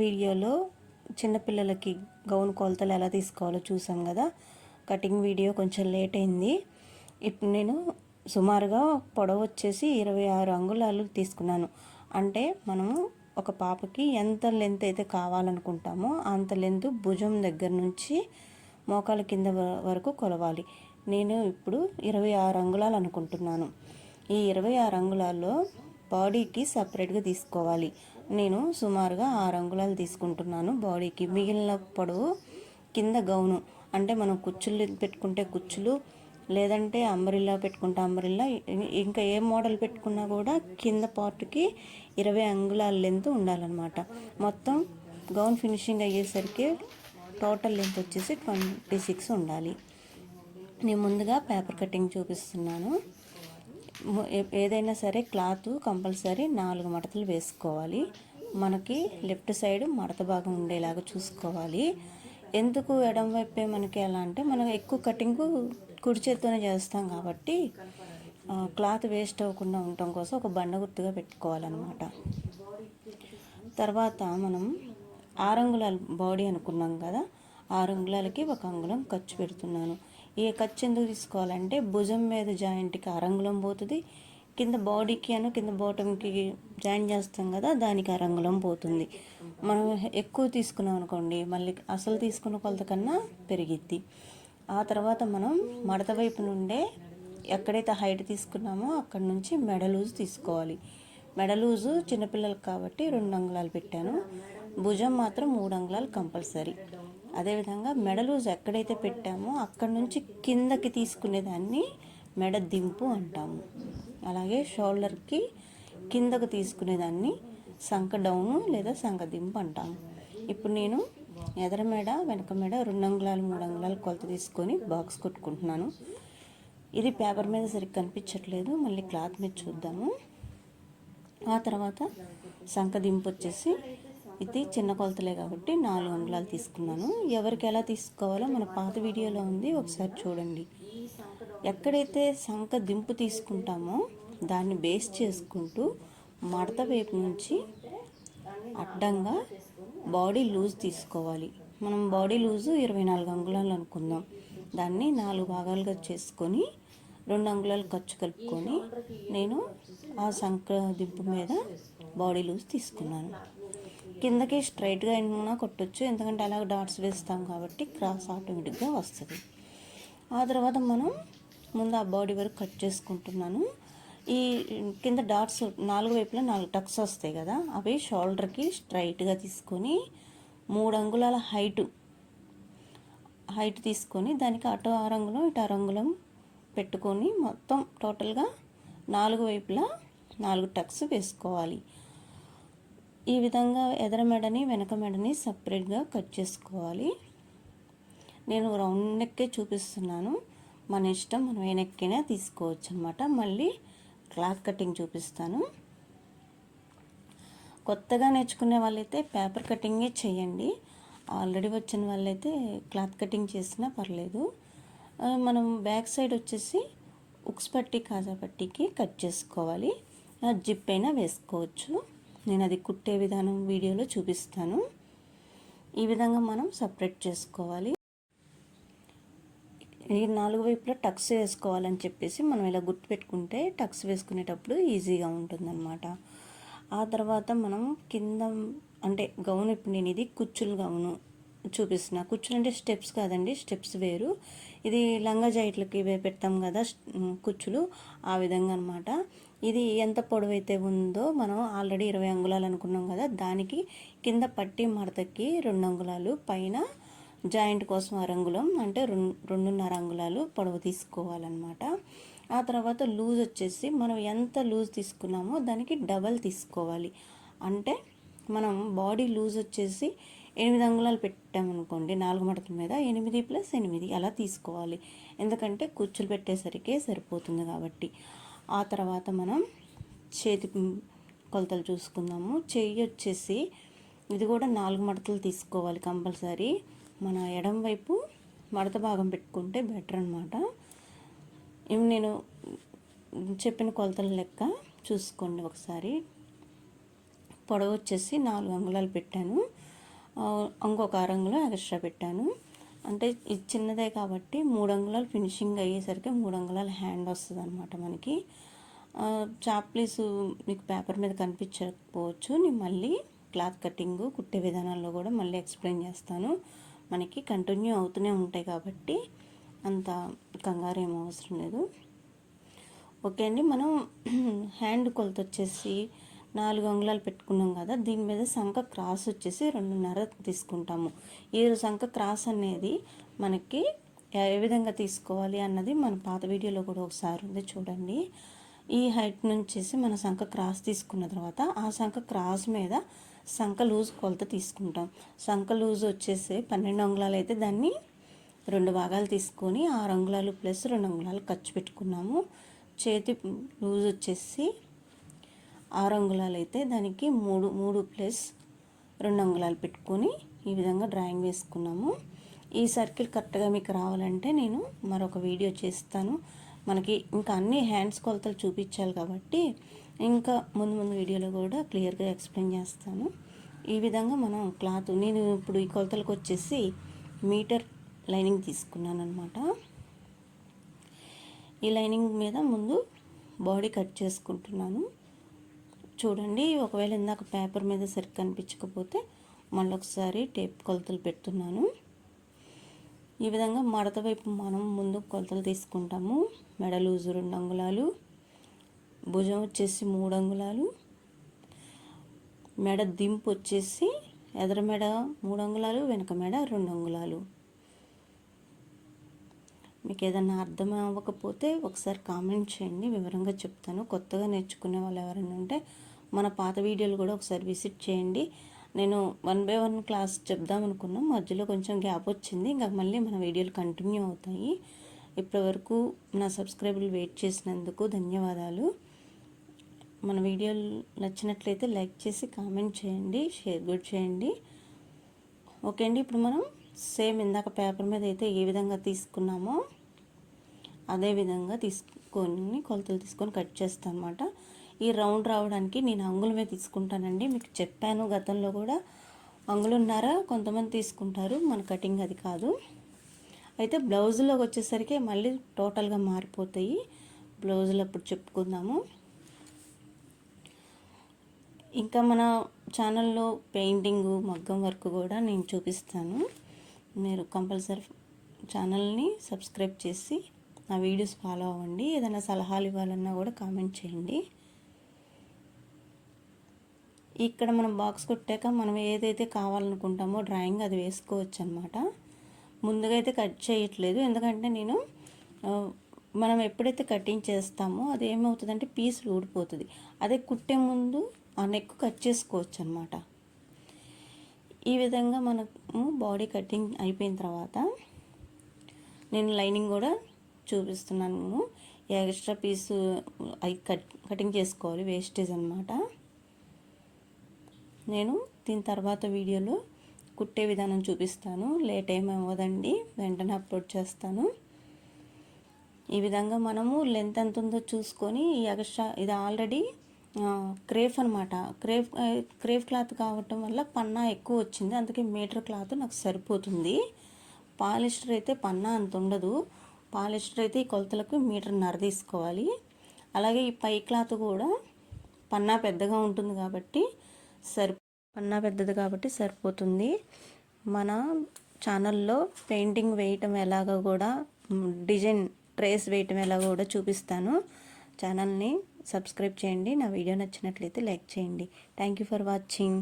వీడియోలో చిన్నపిల్లలకి గౌన్ కొలతలు ఎలా తీసుకోవాలో చూసాం కదా. కటింగ్ వీడియో కొంచెం లేట్ అయింది. ఇప్పుడు నేను సుమారుగా పొడవు వచ్చేసి 26 అంగుళాలు తీసుకున్నాను. అంటే మనము ఒక పాపకి ఎంత లెంత్ అయితే కావాలనుకుంటామో అంత లెంత్ భుజం దగ్గర నుంచి మోకాల కింద వరకు కొలవాలి. నేను ఇప్పుడు 26 అంగుళాలు అనుకుంటున్నాను. ఈ 26 అంగుళాల్లో బాడీకి సపరేట్గా తీసుకోవాలి. నేను సుమారుగా 6 అంగుళాలు తీసుకుంటున్నాను బాడీకి. మిగిలిన పొడవు కింద గౌను, అంటే మనం కుచ్చులు పెట్టుకుంటే కుచ్చులు, లేదంటే అంబరిల్లా పెట్టుకుంటే అంబరిల్లా, ఇంకా ఏ మోడల్ పెట్టుకున్నా కూడా కింద పార్ట్కి 20 అంగుళాల లెంత్ ఉండాలన్నమాట. మొత్తం గౌన్ ఫినిషింగ్ అయ్యేసరికి టోటల్ లెంత్ వచ్చేసి 26 ఉండాలి. నేను ముందుగా పేపర్ కటింగ్ చూపిస్తున్నాను. ఏదైనా సరే క్లాత్ కంపల్సరీ 4 మడతలు వేసుకోవాలి. మనకి లెఫ్ట్ సైడ్ మడత భాగం ఉండేలాగా చూసుకోవాలి. ఎందుకు ఎడం వైపే మనకి ఎలా అంటే, మనం ఎక్కువ కటింగ్ కుడి చేత్తోనే చేస్తాం కాబట్టి క్లాత్ వేస్ట్ అవ్వకుండా ఉండటం కోసం ఒక బండ గుర్తుగా పెట్టుకోవాలన్నమాట. తర్వాత మనం 6 అంగుళాల బాడీ అనుకున్నాం కదా, 6 అంగుళాలకి 1 అంగుళం ఖర్చు పెడుతున్నాను. ఈ ఖర్చు ఎందుకు తీసుకోవాలంటే భుజం మీద జాయింట్కి 1 అంగుళం పోతుంది, కింద బాడీకి కింద బాటంకి జాయిన్ చేస్తాం కదా, దానికి 1 అంగుళం పోతుంది. మనం ఎక్కువ తీసుకున్నాం అనుకోండి, మళ్ళీ అసలు తీసుకున్న కొలత కన్నా పెరిగిద్ది. ఆ తర్వాత మనం మడత వైపు నుండే ఎక్కడైతే హైట్ తీసుకున్నామో అక్కడ నుంచి మెడ లూజ్ తీసుకోవాలి. మెడ లూజు చిన్నపిల్లలకు కాబట్టి 2 అంగుళాలు పెట్టాను. భుజం మాత్రం 3 అంగుళాలు కంపల్సరీ. అదేవిధంగా మెడ లూజ్ ఎక్కడైతే పెట్టామో అక్కడి నుంచి కిందకి తీసుకునేదాన్ని మెడ దింపు అంటాము. అలాగే షోల్డర్కి కిందకు తీసుకునేదాన్ని సంక డౌను లేదా సంక దింపు అంటాము. ఇప్పుడు నేను ఎదర మెడ వెనక మెడ 2 అంగుళాలు 3 అంగుళాలు కొలత తీసుకొని బాక్స్ కొట్టుకుంటున్నాను. ఇది పేపర్ మీద సరిగ్గా కనిపించట్లేదు, మళ్ళీ క్లాత్ మీద చూద్దాము. ఆ తర్వాత సంక దింపు వచ్చేసి ఇది చిన్న కొలతలే కాబట్టి 4 అంగుళాలు తీసుకున్నాను. ఎవరికి ఎలా తీసుకోవాలో మన పాత వీడియోలో ఉంది, ఒకసారి చూడండి. ఎక్కడైతే సంక దింపు తీసుకుంటామో దాన్ని బేస్ చేసుకుంటూ మడత వైపు నుంచి అడ్డంగా బాడీ లూజ్ తీసుకోవాలి. మనం బాడీ లూజు 24 అంగుళాలు అనుకుందాం. దాన్ని 4 భాగాలుగా చేసుకొని 2 అంగుళాలు ఖర్చు కలుపుకొని నేను ఆ సంక దింపు మీద బాడీ లూజ్ తీసుకున్నాను. కిందకి స్ట్రైట్గా అయినా కొట్టచ్చు, ఎందుకంటే అలా డాట్స్ వేస్తాం కాబట్టి క్రాస్ ఆటోమేటిక్గా వస్తుంది. ఆ తర్వాత మనం ముందు ఆ బాడీ వరకు కట్ చేసుకుంటున్నాను. ఈ కింద డాట్స్ 4 వైపులా 4 టక్స్ వస్తాయి కదా, అవి షోల్డర్కి స్ట్రైట్గా తీసుకొని 3 అంగుళాల హైట్ తీసుకొని దానికి అటు 6 అంగుళం ఇటు 6 అంగుళం పెట్టుకొని మొత్తం టోటల్గా 4 వైపులా 4 టక్స్ వేసుకోవాలి. ఈ విధంగా ఎదర మెడని వెనక మెడని సపరేట్గా కట్ చేసుకోవాలి. నేను రౌండ్ నెక్కే చూపిస్తున్నాను, మన ఇష్టం, మనం ఏ నెక్కైనా తీసుకోవచ్చు అనమాట. మళ్ళీ క్లాత్ కటింగ్ చూపిస్తాను. కొత్తగా నేర్చుకునే వాళ్ళైతే పేపర్ కటింగే చేయండి. ఆల్రెడీ వచ్చిన వాళ్ళైతే క్లాత్ కటింగ్ చేసినా పర్లేదు. మనం బ్యాక్ సైడ్ వచ్చేసి ఉక్స్ పట్టి కాజా పట్టీకి కట్ చేసుకోవాలి. జిప్ అయినా వేసుకోవచ్చు. నేను అది కుట్టే విధానం వీడియోలో చూపిస్తాను. ఈ విధంగా మనం సపరేట్ చేసుకోవాలి. ఈ 4 వైపులా టక్స్ వేసుకోవాలని చెప్పేసి మనం ఇలా గుర్తు పెట్టుకుంటే టక్స్ వేసుకునేటప్పుడు ఈజీగా ఉంటుందన్నమాట. ఆ తర్వాత మనం కింద అంటే గౌను, ఇప్పుడు నేను ఇది కుచ్చులు గౌను చూపిస్తున్నా. కుచ్చులు అంటే స్టెప్స్ కాదండి, స్టెప్స్ వేరు. ఇది లంగా జాయిట్లకి పెడతాం కదా కుచ్చులు, ఆ విధంగా అనమాట. ఇది ఎంత పొడవు అయితే ఉందో మనం ఆల్రెడీ 20 అంగుళాలు అనుకున్నాం కదా, దానికి కింద పట్టి మడతకి 2 అంగుళాలు, పైన జాయింట్ కోసం 1 అంగుళం, అంటే 2.5 అంగుళాలు పొడవు తీసుకోవాలన్నమాట. ఆ తర్వాత లూజ్ వచ్చేసి మనం ఎంత లూజ్ తీసుకున్నామో దానికి డబల్ తీసుకోవాలి. అంటే మనం బాడీ లూజ్ వచ్చేసి 8 అంగుళాలు పెట్టామనుకోండి 4 మడతల మీద, 8 + 8 అలా తీసుకోవాలి. ఎందుకంటే కుచ్చులు పెట్టేసరికి సరిపోతుంది కాబట్టి. ఆ తర్వాత మనం చేతి కొలతలు చూసుకుందాము. చెయ్యి వచ్చేసి ఇది కూడా 4 మడతలు తీసుకోవాలి కంపల్సరీ. మన ఎడం వైపు మడత భాగం పెట్టుకుంటే బెటర్ అనమాట. ఇవి నేను చెప్పిన కొలతల లెక్క చూసుకోండి ఒకసారి. పొడవు వచ్చేసి 4 అంగుళాలు పెట్టాను. ఇంకొక 6 అంగుళం ఎక్స్ట్రా పెట్టాను. అంటే ఇది చిన్నదే కాబట్టి 3 అంగుళాలు ఫినిషింగ్ అయ్యేసరికి 3 అంగుళాలు హ్యాండ్ వస్తుంది అనమాట మనకి. చాప్లీసు మీకు పేపర్ మీద కనిపించకపోవచ్చు, నేను మళ్ళీ క్లాత్ కటింగ్ కుట్టే విధానాల్లో కూడా మళ్ళీ ఎక్స్ప్లెయిన్ చేస్తాను. మనకి కంటిన్యూ అవుతూనే ఉంటాయి కాబట్టి అంత కంగారు ఏం అవసరం లేదు. ఓకే అండి, మనం హ్యాండ్ కొలత వచ్చేసి 4 అంగుళాలు పెట్టుకున్నాం కదా, దీని మీద సంఖ క్రాస్ వచ్చేసి 2.5 తీసుకుంటాము. ఈ సంఖ క్రాస్ అనేది మనకి ఏ విధంగా తీసుకోవాలి అన్నది మన పాత వీడియోలో కూడా ఒకసారి ఉంది చూడండి. ఈ హైట్ నుంచి మన సంఖ క్రాస్ తీసుకున్న తర్వాత ఆ సంఖ క్రాస్ మీద సంఖ లూజ్ కొలత తీసుకుంటాం. సంఖ లూజ్ వచ్చేసి 12 అంగుళాలు అయితే దాన్ని 2 భాగాలు తీసుకొని 6 అంగుళాలు ప్లస్ 2 అంగుళాలు ఖర్చు పెట్టుకున్నాము. చేతి లూజ్ వచ్చేసి 6 అంగుళాలు అయితే దానికి 3 ప్లస్ 2 అంగుళాలు పెట్టుకొని ఈ విధంగా డ్రాయింగ్ వేసుకున్నాము. ఈ సర్కిల్ కరెక్ట్గా మీకు రావాలంటే నేను మరొక వీడియో చేస్తాను. మనకి ఇంకా అన్ని హ్యాండ్స్ కొలతలు చూపించాలి కాబట్టి ఇంకా ముందు వీడియోలో కూడా క్లియర్గా ఎక్స్ప్లెయిన్ చేస్తాను. ఈ విధంగా మనం క్లాత్, నేను ఇప్పుడు ఈ కొలతలకు వచ్చేసి మీటర్ లైనింగ్ తీసుకున్నాను అనమాట. ఈ లైనింగ్ మీద ముందు బాడీ కట్ చేసుకుంటున్నాను. చూడండి, ఒకవేళ ఇందాక పేపర్ మీద సరిగ్గా కనిపించకపోతే మళ్ళీ ఒకసారి టేప్ కొలతలు పెడుతున్నాను. ఈ విధంగా మడత వైపు మనం ముందు కొలతలు తీసుకుంటాము. మెడ లూజు 2 అంగుళాలు, భుజం వచ్చేసి 3 అంగుళాలు, మెడ దింపు వచ్చేసి ఎదర మెడ 3 అంగుళాలు, వెనక మెడ 2 అంగుళాలు. మీకు ఏదైనా అర్థం అవ్వకపోతే ఒకసారి కామెంట్ చేయండి, వివరంగా చెప్తాను. కొత్తగా నేర్చుకునే వాళ్ళు ఎవరైనా ఉంటే మన పాత వీడియోలు కూడా ఒకసారి విజిట్ చేయండి. నేను 1 by 1 క్లాస్ చెప్దాం అనుకున్నాం, మధ్యలో కొంచెం గ్యాప్ వచ్చింది. ఇంకా మళ్ళీ మన వీడియోలు కంటిన్యూ అవుతాయి. ఇప్పటివరకు నా సబ్స్క్రైబర్లు వెయిట్ చేసినందుకు ధన్యవాదాలు. మన వీడియోలు నచ్చినట్లయితే లైక్ చేసి కామెంట్ చేయండి, షేర్ కూడా చేయండి. ఓకే అండి, ఇప్పుడు మనం సేమ్ ఇందాక పేపర్ మీద అయితే ఏ విధంగా తీసుకున్నామో అదే విధంగా తీసుకొని కొలతలు తీసుకొని కట్ చేస్తాను అనమాట. ఈ రౌండ్ రావడానికి నేను అంగుళమే తీసుకుంటానండి. మీకు చెప్పాను గతంలో కూడా, అంగుళన్నర కొంతమంది తీసుకుంటారు, మన కటింగ్ అది కాదు. అయితే బ్లౌజులోకి వచ్చేసరికి మళ్ళీ టోటల్గా మారిపోతాయి. బ్లౌజులు అప్పుడు చెప్పుకుందాము. ఇంకా మన ఛానల్లో పెయింటింగు, మగ్గం వర్క్ కూడా నేను చూపిస్తాను. మీరు కంపల్సరీ ఛానల్ని సబ్స్క్రైబ్ చేసి నా వీడియోస్ ఫాలో అవ్వండి. ఏదైనా సలహాలు ఇవ్వాలన్నా కూడా కామెంట్ చేయండి. ఇక్కడ మనం బాక్స్ కొట్టాక మనం ఏదైతే కావాలనుకుంటామో డ్రాయింగ్ అది వేసుకోవచ్చు అనమాట. ముందుగా అయితే కట్ చేయట్లేదు, ఎందుకంటే నేను మనం ఎప్పుడైతే కటింగ్ చేస్తామో అది ఏమవుతుందంటే పీసులు ఊడిపోతుంది. అదే కుట్టే ముందు ఆ నెక్ కట్ చేసుకోవచ్చు అనమాట. ఈ విధంగా మనము బాడీ కటింగ్ అయిపోయిన తర్వాత నేను లైనింగ్ కూడా చూపిస్తున్నాను. ఎక్స్ట్రా పీసు అవి కటింగ్ చేసుకోవాలి, వేస్టేజ్ అనమాట. నేను దీని తర్వాత వీడియోలో కుట్టే విధానం చూపిస్తాను. లేట్ ఏమి అవ్వదండి, వెంటనే అప్లోడ్ చేస్తాను. ఈ విధంగా మనము లెంత్ ఎంత ఉందో చూసుకొని ఈ ఎక్స్ట్రా, ఇది ఆల్రెడీ క్రేఫ్ అనమాట. క్రేఫ్ క్లాత్ కావటం వల్ల పన్నా ఎక్కువ వచ్చింది, అందుకే మీటర్ క్లాత్ నాకు సరిపోతుంది. పాలిస్టర్ అయితే పన్నా అంత ఉండదు. పాలిస్టర్ అయితే ఈ కొలతలకు 1.5 మీటర్ తీసుకోవాలి. అలాగే ఈ పై క్లాత్ కూడా పన్నా పెద్దగా ఉంటుంది కాబట్టి పన్నా పెద్దది కాబట్టి సరిపోతుంది. మన ఛానల్లో పెయింటింగ్ వేయటం ఎలాగో కూడా, డిజైన్ ట్రేస్ వేయటం ఎలాగో కూడా చూపిస్తాను. ఛానల్ని సబ్స్క్రైబ్ చేయండి. నా వీడియో నచ్చినట్లయితే లైక్ చేయండి. Thank you for watching.